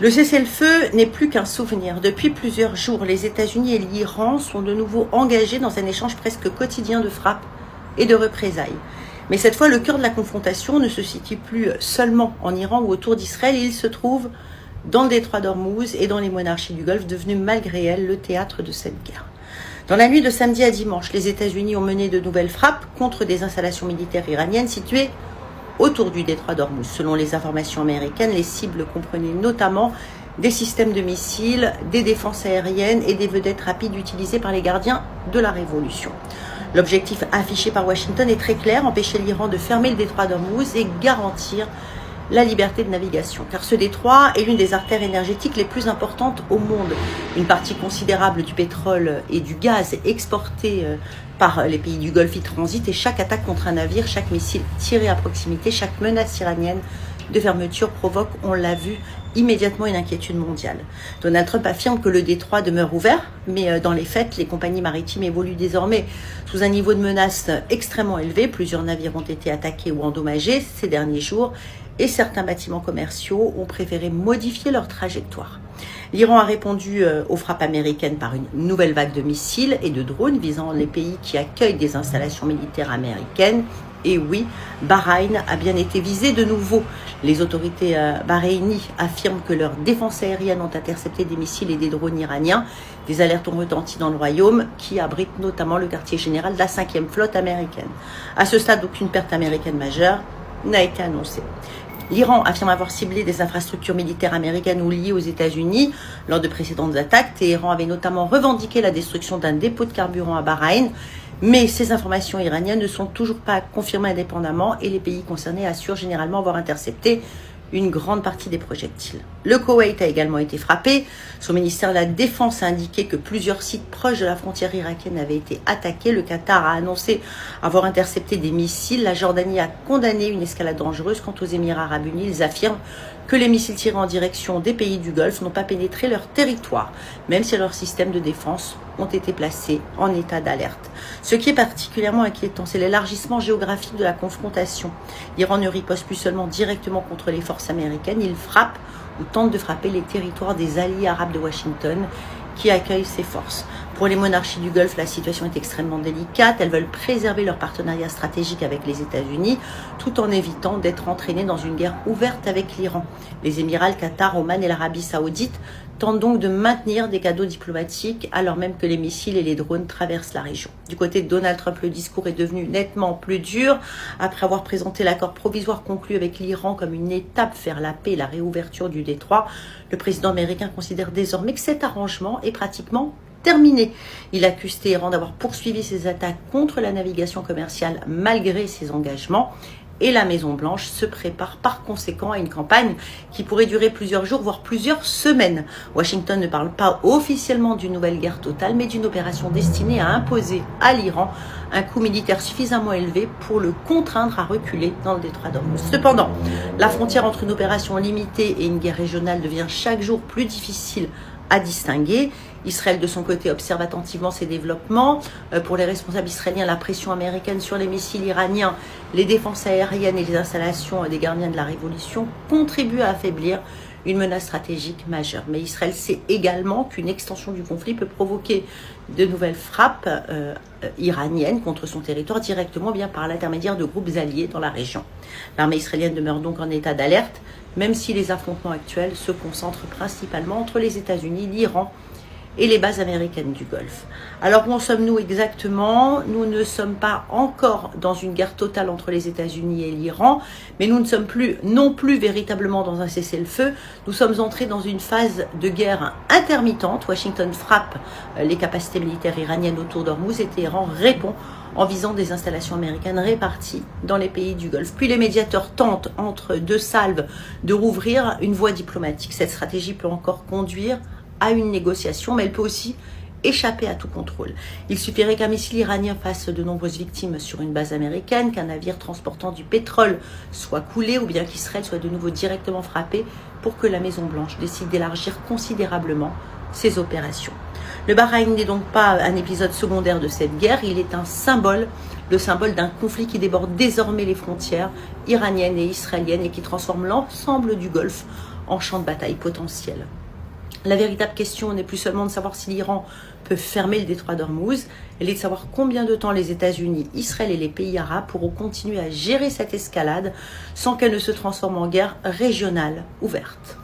Le cessez-le-feu n'est plus qu'un souvenir. Depuis plusieurs jours, les États-Unis et l'Iran sont de nouveau engagés dans un échange presque quotidien de frappes et de représailles. Mais cette fois, le cœur de la confrontation ne se situe plus seulement en Iran ou autour d'Israël, il se trouve dans le détroit d'Ormuz et dans les monarchies du Golfe, devenues malgré elles le théâtre de cette guerre. Dans la nuit de samedi à dimanche, les États-Unis ont mené de nouvelles frappes contre des installations militaires iraniennes situées autour du détroit d'Ormuz. Selon les informations américaines, les cibles comprenaient notamment des systèmes de missiles, des défenses aériennes et des vedettes rapides utilisées par les gardiens de la Révolution. L'objectif affiché par Washington est très clair, empêcher l'Iran de fermer le détroit d'Ormuz et garantir la liberté de navigation, car ce détroit est l'une des artères énergétiques les plus importantes au monde. Une partie considérable du pétrole et du gaz exportés par les pays du Golfe y transite, et chaque attaque contre un navire, chaque missile tiré à proximité, chaque menace iranienne de fermeture provoque, on l'a vu, immédiatement une inquiétude mondiale. Donald Trump affirme que le détroit demeure ouvert, mais dans les faits, les compagnies maritimes évoluent désormais sous un niveau de menace extrêmement élevé. Plusieurs navires ont été attaqués ou endommagés ces derniers jours, et certains bâtiments commerciaux ont préféré modifier leur trajectoire. L'Iran a répondu aux frappes américaines par une nouvelle vague de missiles et de drones visant les pays qui accueillent des installations militaires américaines. Et oui, Bahreïn a bien été visé de nouveau. Les autorités bahreïnies affirment que leurs défenses aériennes ont intercepté des missiles et des drones iraniens. Des alertes ont retenti dans le royaume, qui abrite notamment le quartier général de la 5e flotte américaine. À ce stade, aucune perte américaine majeure n'a été annoncée. L'Iran affirme avoir ciblé des infrastructures militaires américaines ou liées aux États-Unis lors de précédentes attaques. Téhéran avait notamment revendiqué la destruction d'un dépôt de carburant à Bahreïn, mais ces informations iraniennes ne sont toujours pas confirmées indépendamment et les pays concernés assurent généralement avoir intercepté une grande partie des projectiles. Le Koweït a également été frappé. Son ministère de la Défense a indiqué que plusieurs sites proches de la frontière irakienne avaient été attaqués. Le Qatar a annoncé avoir intercepté des missiles. La Jordanie a condamné une escalade dangereuse. Quant aux Émirats arabes unis, ils affirment que les missiles tirés en direction des pays du Golfe n'ont pas pénétré leur territoire, même si leurs systèmes de défense ont été placés en état d'alerte. Ce qui est particulièrement inquiétant, c'est l'élargissement géographique de la confrontation. L'Iran ne riposte plus seulement directement contre les forces américaines, il frappe ou tente de frapper les territoires des alliés arabes de Washington qui accueillent ces forces. Pour les monarchies du Golfe, la situation est extrêmement délicate. Elles veulent préserver leur partenariat stratégique avec les États-Unis, tout en évitant d'être entraînées dans une guerre ouverte avec l'Iran. Les Émirats, le Qatar, Oman et l'Arabie saoudite tentent donc de maintenir des cadeaux diplomatiques alors même que les missiles et les drones traversent la région. Du côté de Donald Trump, le discours est devenu nettement plus dur. Après avoir présenté l'accord provisoire conclu avec l'Iran comme une étape vers la paix et la réouverture du détroit, le président américain considère désormais que cet arrangement est pratiquement terminé. Il accuse Téhéran d'avoir poursuivi ses attaques contre la navigation commerciale malgré ses engagements. Et la Maison-Blanche se prépare par conséquent à une campagne qui pourrait durer plusieurs jours, voire plusieurs semaines. Washington ne parle pas officiellement d'une nouvelle guerre totale, mais d'une opération destinée à imposer à l'Iran un coût militaire suffisamment élevé pour le contraindre à reculer dans le détroit d'Ormuz. Cependant, la frontière entre une opération limitée et une guerre régionale devient chaque jour plus difficile à distinguer. Israël, de son côté, observe attentivement ces développements. Pour les responsables israéliens, la pression américaine sur les missiles iraniens, les défenses aériennes et les installations des gardiens de la Révolution contribuent à affaiblir une menace stratégique majeure. Mais Israël sait également qu'une extension du conflit peut provoquer de nouvelles frappes iraniennes contre son territoire directement, bien par l'intermédiaire de groupes alliés dans la région. L'armée israélienne demeure donc en état d'alerte, même si les affrontements actuels se concentrent principalement entre les États-Unis, l'Iran et les bases américaines du Golfe. Alors où en sommes-nous exactement? Nous ne sommes pas encore dans une guerre totale entre les États-Unis et l'Iran, mais nous ne sommes plus non plus véritablement dans un cessez-le-feu. Nous sommes entrés dans une phase de guerre intermittente. Washington frappe les capacités militaires iraniennes autour d'Ormuz et Téhéran répond en visant des installations américaines réparties dans les pays du Golfe. Puis les médiateurs tentent, entre deux salves, de rouvrir une voie diplomatique. Cette stratégie peut encore conduire à une négociation, mais elle peut aussi échapper à tout contrôle. Il suffirait qu'un missile iranien fasse de nombreuses victimes sur une base américaine, qu'un navire transportant du pétrole soit coulé ou bien qu'Israël soit de nouveau directement frappé pour que la Maison-Blanche décide d'élargir considérablement ses opérations. Le Bahreïn n'est donc pas un épisode secondaire de cette guerre, il est un symbole, le symbole d'un conflit qui déborde désormais les frontières iraniennes et israéliennes et qui transforme l'ensemble du Golfe en champ de bataille potentiel. La véritable question n'est plus seulement de savoir si l'Iran peut fermer le détroit d'Ormuz, elle est de savoir combien de temps les États-Unis, Israël et les pays arabes pourront continuer à gérer cette escalade sans qu'elle ne se transforme en guerre régionale ouverte.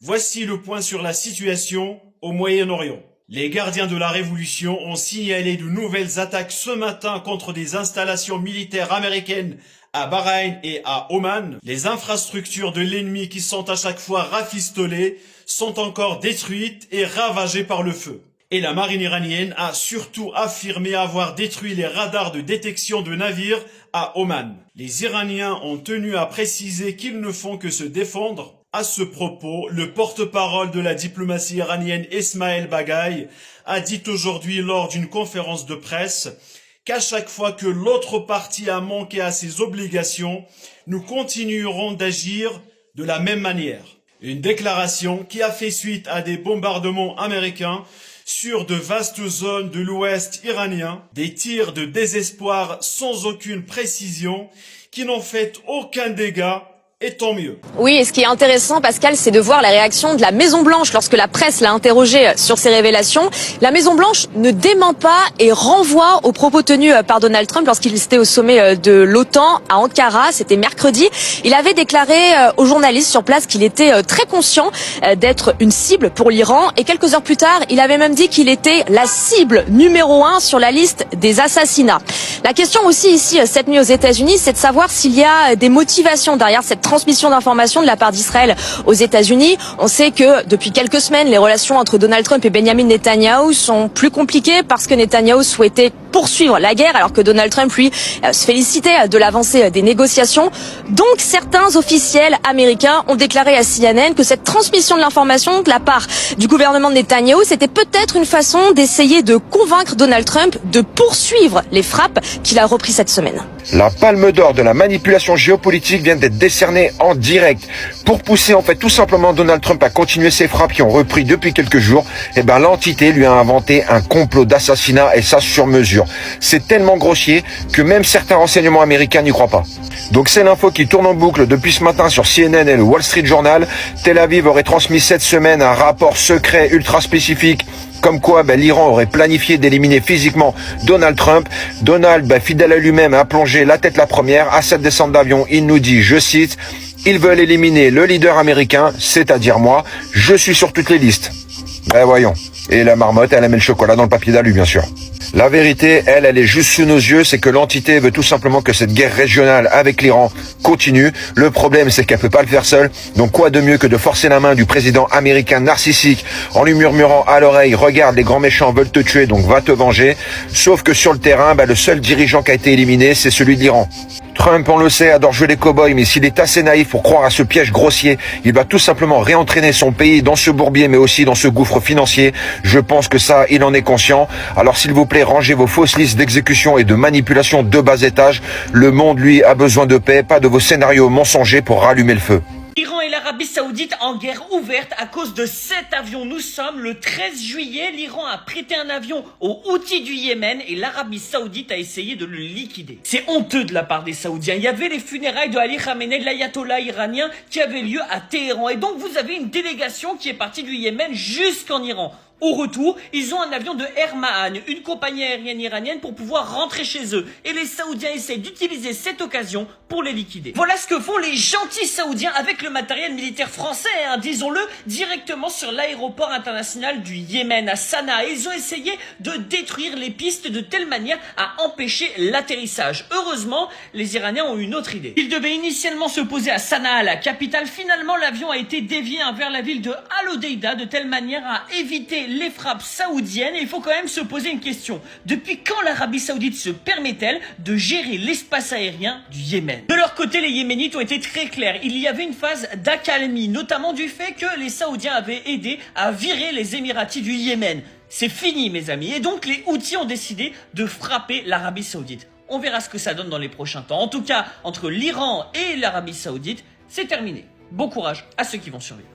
Voici le point sur la situation au Moyen-Orient. Les gardiens de la révolution ont signalé de nouvelles attaques ce matin contre des installations militaires américaines à Bahreïn et à Oman. Les infrastructures de l'ennemi qui sont à chaque fois rafistolées sont encore détruites et ravagées par le feu. Et la marine iranienne a surtout affirmé avoir détruit les radars de détection de navires à Oman. Les Iraniens ont tenu à préciser qu'ils ne font que se défendre. À ce propos, le porte-parole de la diplomatie iranienne Esmaël Baghaei a dit aujourd'hui lors d'une conférence de presse qu'à chaque fois que l'autre partie a manqué à ses obligations, nous continuerons d'agir de la même manière. Une déclaration qui a fait suite à des bombardements américains sur de vastes zones de l'ouest iranien, des tirs de désespoir sans aucune précision qui n'ont fait aucun dégât. Et tant mieux. Oui, et ce qui est intéressant, Pascal, c'est de voir la réaction de la Maison-Blanche lorsque la presse l'a interrogé sur ces révélations. La Maison-Blanche ne dément pas et renvoie aux propos tenus par Donald Trump lorsqu'il était au sommet de l'OTAN à Ankara, c'était mercredi. Il avait déclaré aux journalistes sur place qu'il était très conscient d'être une cible pour l'Iran et quelques heures plus tard, il avait même dit qu'il était la cible numéro 1 sur la liste des assassinats. La question aussi ici, cette nuit aux États-Unis, c'est de savoir s'il y a des motivations derrière cette transmission d'informations de la part d'Israël aux États-Unis. On sait que depuis quelques semaines, les relations entre Donald Trump et Benjamin Netanyahou sont plus compliquées parce que Netanyahou souhaitait poursuivre la guerre alors que Donald Trump, lui, se félicitait de l'avancée des négociations. Donc certains officiels américains ont déclaré à CNN que cette transmission de l'information de la part du gouvernement de Netanyahou, c'était peut-être une façon d'essayer de convaincre Donald Trump de poursuivre les frappes qu'il a repris cette semaine. La palme d'or de la manipulation géopolitique vient d'être décernée en direct. Pour pousser en fait tout simplement Donald Trump à continuer ses frappes qui ont repris depuis quelques jours, l'entité lui a inventé un complot d'assassinat et ça sur mesure. C'est tellement grossier que même certains renseignements américains n'y croient pas. Donc c'est l'info qui tourne en boucle depuis ce matin sur CNN et le Wall Street Journal. Tel Aviv aurait transmis cette semaine un rapport secret ultra spécifique comme quoi l'Iran aurait planifié d'éliminer physiquement Donald Trump. Donald, fidèle à lui-même, a plongé la tête la première. À cette descente d'avion, il nous dit, je cite, « Ils veulent éliminer le leader américain, c'est-à-dire moi. Je suis sur toutes les listes. » Voyons. Et la marmotte, elle met le chocolat dans le papier d'alu, bien sûr. La vérité, elle est juste sous nos yeux, c'est que l'entité veut tout simplement que cette guerre régionale avec l'Iran continue. Le problème, c'est qu'elle peut pas le faire seule. Donc quoi de mieux que de forcer la main du président américain narcissique en lui murmurant à l'oreille, regarde, les grands méchants veulent te tuer, donc va te venger. Sauf que sur le terrain, le seul dirigeant qui a été éliminé, c'est celui de l'Iran. Trump, on le sait, adore jouer les cow-boys, mais s'il est assez naïf pour croire à ce piège grossier, il va tout simplement réentraîner son pays dans ce bourbier, mais aussi dans ce gouffre financier. Je pense que ça, il en est conscient. Alors s'il vous plaît, rangez vos fausses listes d'exécution et de manipulation de bas étage. Le monde, lui, a besoin de paix, pas de vos scénarios mensongers pour rallumer le feu. L'Iran et l'Arabie Saoudite en guerre ouverte à cause de cet avion. Nous sommes le 13 juillet. L'Iran a prêté un avion aux Houthis du Yémen et l'Arabie Saoudite a essayé de le liquider. C'est honteux de la part des Saoudiens. Il y avait les funérailles de Ali Khamenei, l'ayatollah iranien, qui avaient lieu à Téhéran. Et donc vous avez une délégation qui est partie du Yémen jusqu'en Iran. Au retour, ils ont un avion de Air Mahan, une compagnie aérienne iranienne, pour pouvoir rentrer chez eux. Et les Saoudiens essaient d'utiliser cette occasion pour les liquider. Voilà ce que font les gentils Saoudiens avec le matériel militaire français, disons-le, directement sur l'aéroport international du Yémen, à Sanaa. Et ils ont essayé de détruire les pistes de telle manière à empêcher l'atterrissage. Heureusement, les Iraniens ont une autre idée. Ils devaient initialement se poser à Sanaa, la capitale. Finalement, l'avion a été dévié vers la ville de Al-Hodeïda de telle manière à éviter les frappes saoudiennes. Et il faut quand même se poser une question. Depuis quand l'Arabie Saoudite se permet-elle de gérer l'espace aérien du Yémen? De leur côté, les Yéménites ont été très clairs. Il y avait une phase d'accalmie, notamment du fait que les Saoudiens avaient aidé à virer les Émiratis du Yémen. C'est fini, mes amis. Et donc, les Houthis ont décidé de frapper l'Arabie Saoudite. On verra ce que ça donne dans les prochains temps. En tout cas, entre l'Iran et l'Arabie Saoudite, c'est terminé. Bon courage à ceux qui vont survivre.